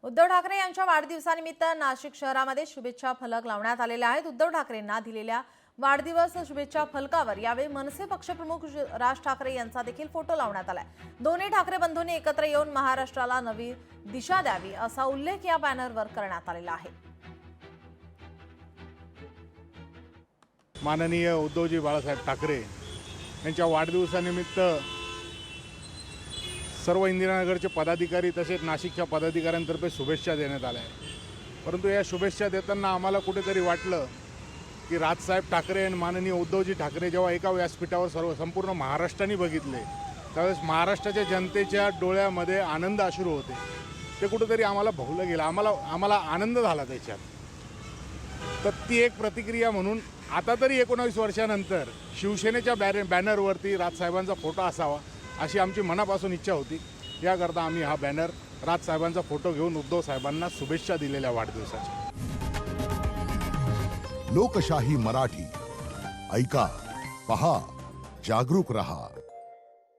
उद्धव ठाकरे यांच्या वाढदिवसानिमित्त नाशिक शहरामध्ये शुभेच्छा फलक लावण्यात आलेले आहेत। उद्धव ठाकरेंना दिलेल्या वाढदिवस शुभेच्छा फलकावर यावेळी मनसे पक्षप्रमुख राज ठाकरे यांचा देखील फोटो लावण्यात आलाय। दोन्ही ठाकरे बंधूंनी एकत्र येऊन महाराष्ट्राला नवी दिशा द्यावी असा उल्लेख या बॅनरवर करण्यात आलेला आहे। माननीय उद्धवजी बाळासाहेब ठाकरे यांच्या वाढदिवसानिमित्त सर्व इंदिरानगरचे पदाधिकारी तसेच नाशिकच्या पदाधिकाऱ्यांतर्फे शुभेच्छा देण्यात आल्या आहेत। परंतु या शुभेच्छा देताना आम्हाला कुठेतरी वाटलं की राजसाहेब ठाकरे आणि माननीय उद्धवजी ठाकरे जेव्हा एका व्यासपीठावर संपूर्ण महाराष्ट्राने बघितले त्यावेळेस महाराष्ट्राच्या जनतेच्या डोळ्यामध्ये आनंद अश्रू होते। ते कुठेतरी आम्हाला भावलं गेलं, आम्हाला आनंद झाला त्याच्यात। तर ती एक प्रतिक्रिया म्हणून आता तरी 19 वर्षानंतर शिवसेनेच्या बॅनरवरती राजसाहेबांचा फोटो असावा अशी आमची मनापासून इच्छा होती। याकरता आम्ही हा बॅनर राजसाहेबांचा फोटो घेऊन उद्धव साहेबांना शुभेच्छा दिलेल्या वाढदिवसाच्या। लोकशाही मराठी ऐका, पहा, जागरूक रहा।